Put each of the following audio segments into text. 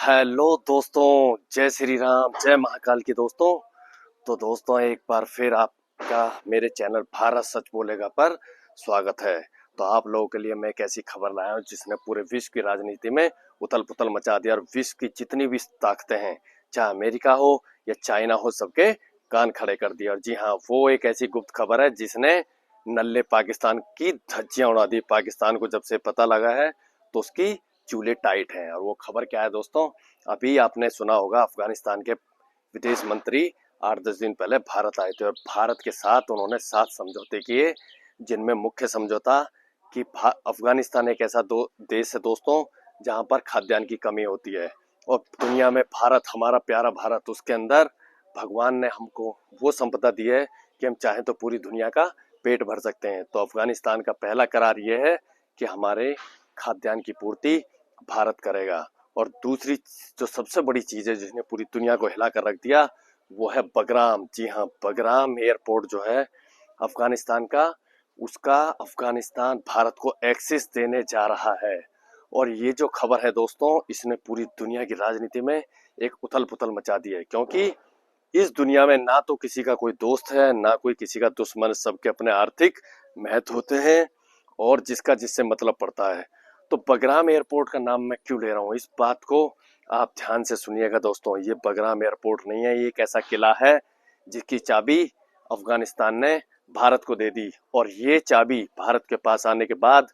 Hello दोस्तों, जय श्री राम, जय महाकाल की दोस्तों। तो दोस्तों, एक बार फिर आपका मेरे चैनल भारत सच बोलेगा पर स्वागत है। तो आप लोगों के लिए मैं एक ऐसी खबर लाया हूं जिसने पूरे विश्व की राजनीति में उथल पुथल मचा दिया और विश्व की जितनी भी ताकतें हैं, चाहे अमेरिका हो या चाइना हो, सबके कान खड़े कर दिए। और जी हाँ, वो एक ऐसी गुप्त खबर है जिसने नल्ले पाकिस्तान की धज्जियां उड़ा दी। पाकिस्तान को जब से पता लगा है तो उसकी चूल्हे टाइट हैं। और वो खबर क्या है दोस्तों? अभी आपने सुना होगा, अफगानिस्तान के विदेश मंत्री 8-10 दिन पहले भारत आए थे और भारत के साथ उन्होंने 7 समझौते किए, जिनमें मुख्य समझौता कि अफगानिस्तान एक ऐसा देश है दोस्तों जहां पर खाद्यान्न की कमी होती है। और दुनिया में भारत, हमारा प्यारा भारत, उसके अंदर भगवान ने हमको वो संपदा दी है कि हम चाहें तो पूरी दुनिया का पेट भर सकते हैं। तो अफगानिस्तान का पहला करार ये है कि हमारे खाद्यान्न की पूर्ति भारत करेगा। और दूसरी जो सबसे बड़ी चीज है जिसने पूरी दुनिया को हिला कर रख दिया, वो है बगराम। जी हाँ, बगराम एयरपोर्ट जो है अफगानिस्तान का, उसका अफगानिस्तान भारत को एक्सेस देने जा रहा है। और ये जो खबर है दोस्तों, इसने पूरी दुनिया की राजनीति में एक उथल पुथल मचा दी है, क्योंकि इस दुनिया में ना तो किसी का कोई दोस्त है, ना कोई किसी का दुश्मन। सबके अपने आर्थिक महत्व होते हैं और जिसका जिससे मतलब पड़ता है। तो बगराम एयरपोर्ट का नाम मैं क्यों ले रहा हूँ, इस बात को आप ध्यान से सुनिएगा दोस्तों। ये बगराम एयरपोर्ट नहीं है, ये एक ऐसा किला है जिसकी चाबी अफगानिस्तान ने भारत को दे दी। और ये चाबी भारत के पास आने के बाद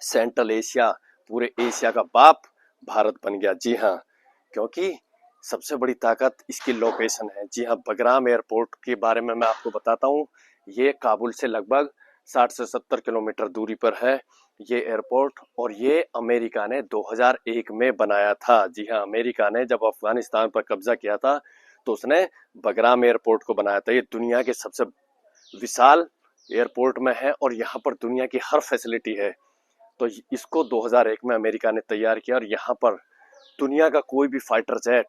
सेंट्रल एशिया, पूरे एशिया का बाप भारत बन गया। जी हाँ, क्योंकि सबसे बड़ी ताकत इसकी लोकेशन है। जी हाँ, बगराम एयरपोर्ट के बारे में मैं आपको बताता हूँ। ये काबुल से लगभग 60 से 70 किलोमीटर दूरी पर है ये एयरपोर्ट। और ये अमेरिका ने 2001 में बनाया था। जी हाँ, अमेरिका ने जब अफगानिस्तान पर कब्जा किया था तो उसने बगराम एयरपोर्ट को बनाया था। ये दुनिया के सबसे विशाल एयरपोर्ट में है और यहाँ पर दुनिया की हर फैसिलिटी है। तो इसको 2001 में अमेरिका ने तैयार किया और यहाँ पर दुनिया का कोई भी फाइटर जेट,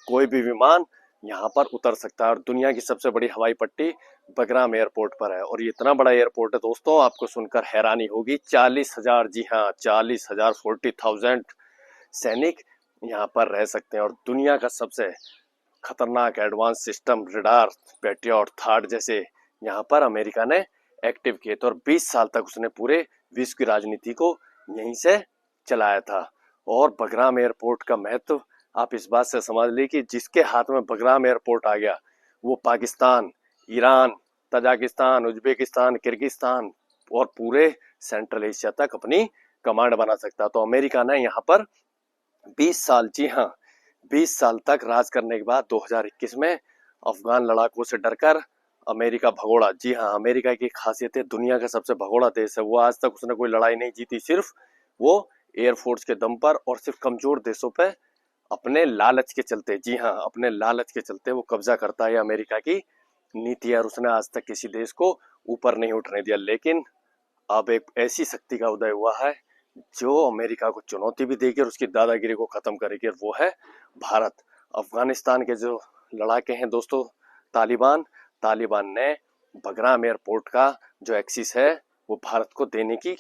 कोई भी विमान यहाँ पर उतर सकता है। और दुनिया की सबसे बड़ी हवाई पट्टी बगराम एयरपोर्ट पर है। और ये इतना बड़ा एयरपोर्ट है दोस्तों, आपको सुनकर हैरानी होगी, 40,000, जी हाँ 40,000, 40,000 सैनिक यहाँ पर रह सकते हैं। और दुनिया का सबसे खतरनाक advance system radar, patriot, third जैसे यहाँ पर अमेरिका ने एक्टिव किए थे। और 20 साल तक उसने पूरे विश्व की राजनीति को यहीं से चलाया था। और बगराम एयरपोर्ट का महत्व आप इस बात से समझ ली कि जिसके हाथ में बगराम एयरपोर्ट आ गया, वो Pakistan, Iran, Tajikistan, Uzbekistan, Kyrgyzstan और पूरे सेंट्रल एशिया तक अपनी कमांड बना सकता। तो अमेरिका ने यहाँ पर 20 साल, जी हाँ 20 साल तक राज करने के बाद 2021 में अफगान लड़ाकों से डरकर अमेरिका भगोड़ा। जी हाँ, अमेरिका की खासियत है, दुनिया का सबसे भगोड़ा देश है वो। आज तक उसने कोई लड़ाई नहीं जीती, सिर्फ वो एयरफोर्स के दम पर और सिर्फ कमजोर देशों पे अपने लालच के चलते, जी हाँ अपने लालच के चलते वो कब्जा करता है। अमेरिका की नीति है और उसने आज तक किसी देश को ऊपर नहीं उठने दिया। लेकिन अब एक ऐसी शक्ति का उदय हुआ है जो अमेरिका को चुनौती भी देगी और उसकी दादागिरी को खत्म करेगी, और वो है भारत। अफगानिस्तान के जो लड़ाके हैं दोस्तों, तालिबान, तालिबान ने बगराम एयरपोर्ट का जो एक्सेस है वो भारत को देने की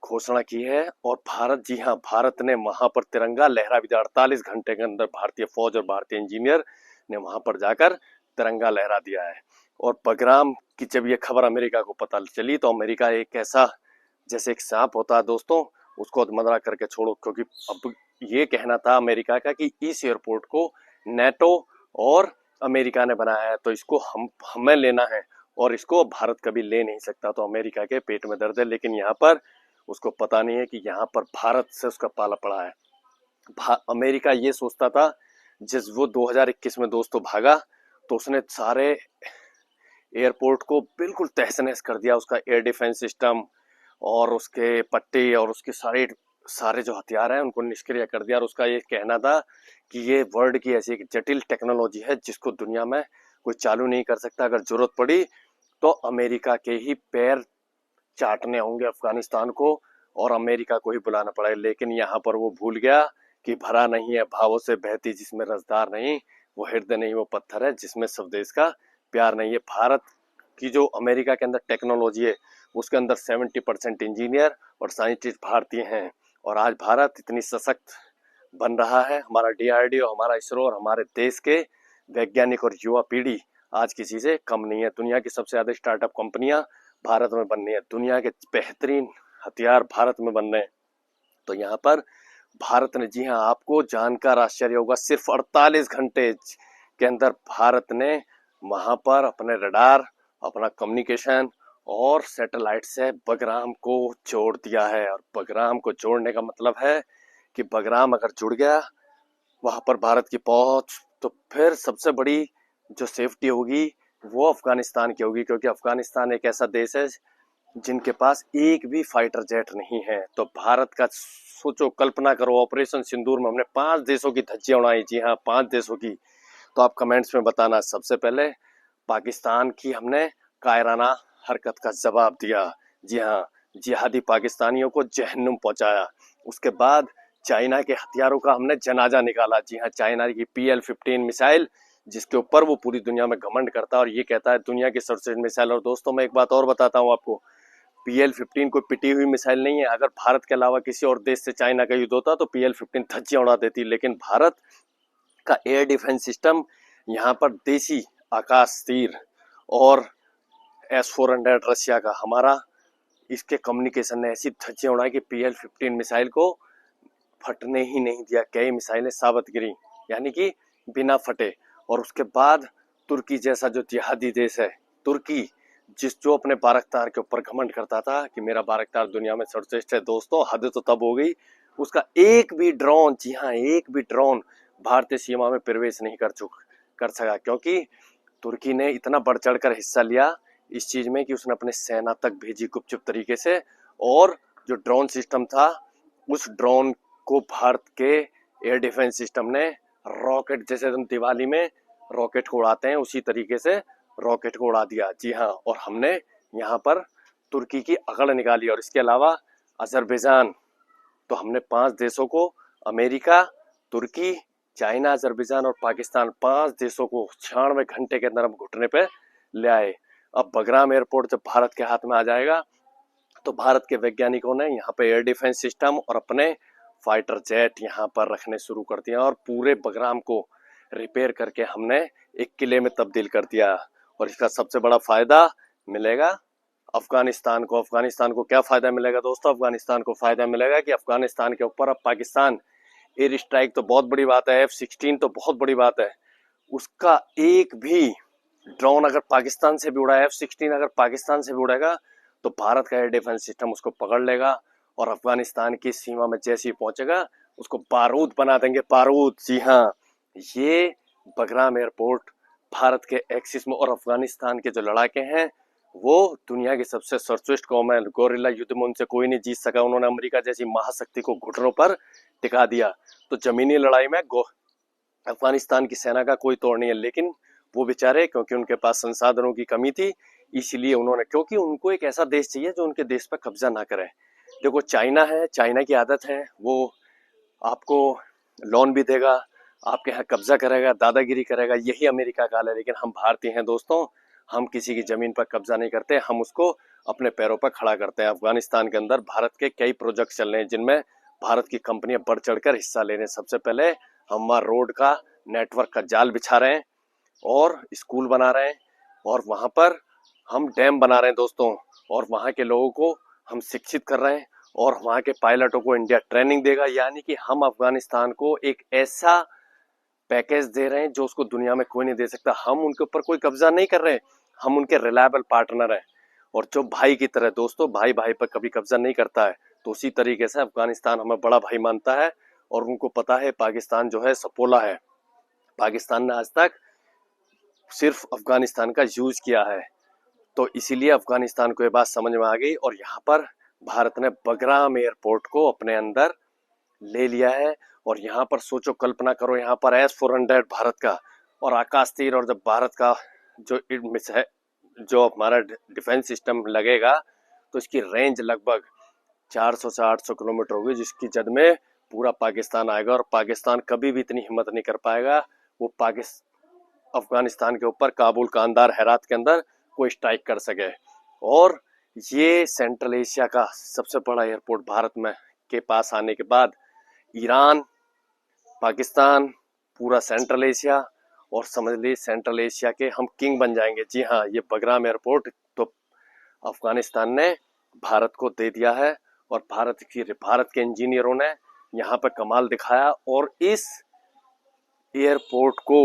घोषणा की है। और भारत, जी हाँ भारत ने वहां पर तिरंगा लहरा भी दिया। 48 घंटे के अंदर भारतीय फौज और भारतीय इंजीनियर ने वहां पर जाकर तिरंगा लहरा दिया है। और बगराम की जब ये खबर अमेरिका को पता चली तो अमेरिका एक ऐसा, जैसे एक सांप होता है दोस्तों, उसको अधमरा करके छोड़ो। क्योंकि अब ये कहना था अमेरिका का कि इस एयरपोर्ट को नेटो और अमेरिका ने बनाया है, तो इसको हमें लेना है और इसको भारत कभी ले नहीं सकता। तो अमेरिका के पेट में दर्द है, लेकिन यहाँ पर उसको पता नहीं है कि यहाँ पर भारत से उसका पाला पड़ा है। अमेरिका ये सोचता था, जिस वो 2021 में दोस्तों भागा तो उसने सारे एयरपोर्ट को बिल्कुल तहस नहस कर दिया। उसका एयर डिफेंस सिस्टम और उसके पट्टे और उसके सारे सारे जो हथियार हैं उनको निष्क्रिय कर दिया। और उसका ये कहना था कि ये वर्ल्ड की ऐसी एक जटिल टेक्नोलॉजी है जिसको दुनिया में कोई चालू नहीं कर सकता। अगर जरूरत पड़ी तो अमेरिका के ही पैर चाटने होंगे अफगानिस्तान को और अमेरिका को ही बुलाना पड़ेगा। लेकिन यहाँ पर वो भूल गया कि भरा नहीं है भावों से बहती जिसमें रसदार नहीं, वो हृदय नहीं वो पत्थर है जिसमें स्वदेश का प्यार नहीं है। भारत की जो अमेरिका के अंदर टेक्नोलॉजी है उसके अंदर 70% इंजीनियर और साइंटिस्ट भारतीय हैं। और आज भारत इतनी सशक्त बन रहा है। हमारा डीआरडीओ, हमारा इसरो और हमारे देश के वैज्ञानिक और युवा पीढ़ी आज किसी से कम नहीं है। दुनिया की सबसे ज्यादा स्टार्टअप कंपनियां भारत में बन रही है, दुनिया के बेहतरीन हथियार भारत में बन रहे हैं। तो यहाँ पर भारत ने, जी हाँ, आपको जानकर आश्चर्य होगा, सिर्फ 48 घंटे के अंदर भारत ने वहां पर अपने रडार, अपना कम्युनिकेशन और सैटेलाइट से बगराम को जोड़ दिया है। और बगराम को जोड़ने का मतलब है कि बगराम अगर जुड़ गया वहां पर भारत की पहुंच, तो फिर सबसे बड़ी जो सेफ्टी होगी वो अफगानिस्तान की होगी, क्योंकि अफगानिस्तान एक ऐसा देश है जिनके पास एक भी फाइटर जेट नहीं है। तो भारत का सोचो, कल्पना करो, ऑपरेशन सिंदूर में हमने 5 देशों की धज्जियां उड़ाई। जी हाँ, 5 देशों की। तो आप कमेंट्स में बताना, सबसे पहले पाकिस्तान की हमने कायराना हरकत का जवाब दिया। जी हाँ, जिहादी पाकिस्तानियों को जहन्नुम पहुंचाया। उसके बाद चाइना के हथियारों का हमने जनाजा निकाला। जी हाँ, चाइना की PL-15 मिसाइल, जिसके ऊपर वो पूरी दुनिया में घमंड करता है और ये कहता है दुनिया की सर्वश्रेष्ठ मिसाइल। और दोस्तों, मैं एक बात और बताता हूँ आपको, PL-15 कोई पिटी हुई मिसाइल नहीं है। अगर भारत के अलावा किसी और देश से चाइना का युद्ध होता तो PL-15 धज्जियां उड़ा देती, लेकिन भारत का एयर डिफेंस सिस्टम यहाँ पर देसी आकाश तीर और S-400 रशिया का, हमारा इसके कम्युनिकेशन ने ऐसी धज्जियां उड़ाई कि PL-15 मिसाइल को फटने ही नहीं दिया। कई मिसाइलें साबित गिरी, यानी कि बिना फटे। और उसके बाद तुर्की जैसा जो जिहादी देश है, तुर्की, जो अपने बारकतार के ऊपर घमंड करता था कि मेरा बारकतार दुनिया में सर्वश्रेष्ठ है, दोस्तों हद तो तब हो गई, उसका एक भी ड्रोन, जी हाँ, एक भी ड्रोन भारतीय सीमा में प्रवेश नहीं कर सका, क्योंकि तुर्की ने इतना बढ़ चढ़कर हिस्सा लिया इस चीज में कि उसने अपने सेना तक भेजी गुपचुप तरीके से। और जो ड्रोन सिस्टम था, उस ड्रोन को भारत के एयर डिफेंस सिस्टम ने रॉकेट, जैसे तुम दिवाली में रॉकेट को उड़ाते हैं उसी तरीके से रॉकेट को उड़ा दिया। जी हाँ, और हमने यहाँ पर तुर्की की अकड़ निकाली। और इसके अलावा अजरबैजान, तो हमने 5 देशों को, अमेरिका, तुर्की, चाइना, अजरबैजान और पाकिस्तान, 5 देशों को 96 घंटे के अंदर हम घुटने पे ले आए। अब बगराम एयरपोर्ट जब भारत के हाथ में आ जाएगा तो भारत के वैज्ञानिकों ने यहाँ पे एयर डिफेंस सिस्टम और अपने फाइटर जेट यहाँ पर रखने शुरू कर दिया और पूरे बगराम को रिपेयर करके हमने एक किले में तब्दील कर दिया। और इसका सबसे बड़ा फायदा मिलेगा अफगानिस्तान को। अफगानिस्तान को क्या फायदा मिलेगा दोस्तों? अफगानिस्तान को फायदा मिलेगा कि अफगानिस्तान के ऊपर अब पाकिस्तान एयर स्ट्राइक, तो बहुत बड़ी बात है, F-16 तो बहुत बड़ी बात है, उसका एक भी ड्रोन अगर पाकिस्तान से भी उड़ा है, F-16 अगर पाकिस्तान से भी उड़ेगा तो भारत का एयर डिफेंस सिस्टम उसको पकड़ लेगा और अफगानिस्तान की सीमा में जैसे ही पहुंचेगा उसको बारूद बना देंगे, बारूद। जी हाँ, ये बगराम एयरपोर्ट भारत के एक्सिस में, और अफगानिस्तान के जो लड़ाके हैं वो दुनिया की सबसे सर्वश्रेष्ठ कौम है। गोरिल्ला युद्ध में उनसे कोई नहीं जीत सका, उन्होंने अमेरिका जैसी महाशक्ति को घुटनों पर टिका दिया। तो जमीनी लड़ाई में अफगानिस्तान की सेना का कोई तोड़ नहीं है, लेकिन वो बेचारे, क्योंकि उनके पास संसाधनों की कमी थी, इसीलिए उन्होंने, क्योंकि उनको एक ऐसा देश चाहिए जो उनके देश पर कब्जा ना करे। देखो चाइना है, चाइना की आदत है, वो आपको लोन भी देगा, आपके यहाँ कब्जा करेगा, दादागिरी करेगा, यही अमेरिका का हाल है। लेकिन हम भारतीय हैं दोस्तों, हम किसी की जमीन पर कब्जा नहीं करते, हम उसको अपने पैरों पर खड़ा करते हैं। अफगानिस्तान के अंदर भारत के कई प्रोजेक्ट चल रहे हैं जिनमें भारत की कंपनियां बढ़ चढ़कर हिस्सा ले रहे हैं। सबसे पहले हम वहाँ रोड का नेटवर्क का जाल बिछा रहे हैं और स्कूल बना रहे हैं, और वहां पर हम डैम बना रहे हैं दोस्तों, और वहां के लोगों को हम शिक्षित कर रहे हैं, और वहां के पायलटों को इंडिया ट्रेनिंग देगा। यानी कि हम अफगानिस्तान को एक ऐसा पैकेज दे रहे हैं जो उसको दुनिया में कोई नहीं दे सकता। हम उनके ऊपर कोई कब्जा नहीं कर रहे, हम उनके रिलायबल पार्टनर हैं। और जो भाई की तरह दोस्तों, भाई भाई पर कभी कब्जा नहीं करता है, तो उसी तरीके से अफगानिस्तान हमें बड़ा भाई मानता है। और उनको पता है पाकिस्तान जो है सपोला है, पाकिस्तान ने आज तक सिर्फ अफगानिस्तान का यूज किया है। तो इसीलिए अफगानिस्तान को ये बात समझ में आ गई और यहाँ पर भारत ने बगराम एयरपोर्ट को अपने अंदर ले लिया है। और यहाँ पर सोचो, कल्पना करो, यहाँ पर S-400 भारत का और आकाश तीर, और जब भारत का जो जो हमारा डिफेंस सिस्टम लगेगा तो इसकी रेंज लगभग 400 से 800 किलोमीटर होगी, जिसकी जद में पूरा पाकिस्तान आएगा। और पाकिस्तान कभी भी इतनी हिम्मत नहीं कर पाएगा वो अफगानिस्तान के ऊपर काबुल, कांदार, हेरात के अंदर कोई स्ट्राइक कर सके। और ये सेंट्रल एशिया का सबसे बड़ा एयरपोर्ट भारत में के पास आने के बाद ईरान, पाकिस्तान, पूरा सेंट्रल एशिया, और समझ लीजिए सेंट्रल एशिया के हम किंग बन जाएंगे। जी हाँ, ये बगराम एयरपोर्ट तो अफगानिस्तान ने भारत को दे दिया है, और भारत के इंजीनियरों ने यहाँ पर कमाल दिखाया, और इस एयरपोर्ट को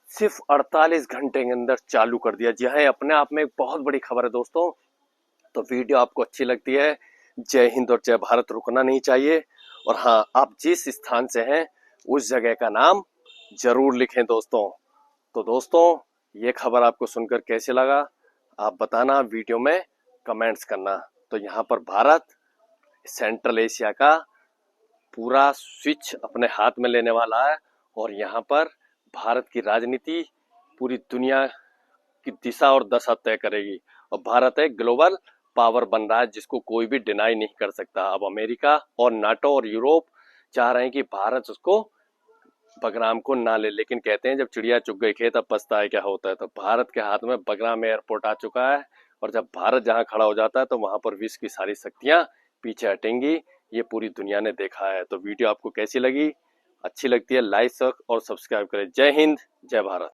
सिर्फ 48 घंटे के अंदर चालू कर दिया। जी हाँ, अपने आप में एक बहुत बड़ी खबर है दोस्तों। तो वीडियो आपको अच्छी लगती है, जय हिंद और जय भारत रुकना नहीं चाहिए। और हाँ, आप जिस स्थान से हैं उस जगह का नाम जरूर लिखें दोस्तों। तो दोस्तों, ये खबर आपको सुनकर कैसे लगा आप बताना, वीडियो में कमेंट्स करना। तो यहाँ पर भारत सेंट्रल एशिया का पूरा स्विच अपने हाथ में लेने वाला है, और यहाँ पर भारत की राजनीति पूरी दुनिया की दिशा और दशा तय करेगी। और भारत एक ग्लोबल पावर बन रहा है जिसको कोई भी डिनाई नहीं कर सकता। अब अमेरिका और नाटो और यूरोप चाह रहे हैं कि भारत उसको बगराम को ना ले, लेकिन कहते हैं जब चिड़िया चुग गई खेत अब पछताए क्या होता है। तो भारत के हाथ में बगराम एयरपोर्ट आ चुका है, और जब भारत जहां खड़ा हो जाता है तो वहां पर विश्व की सारी शक्तियां पीछे हटेंगी। ये पूरी दुनिया ने देखा है। तो वीडियो आपको कैसी लगी? अच्छी लगती है लाइक और सब्सक्राइब करें। जय हिंद, जय भारत।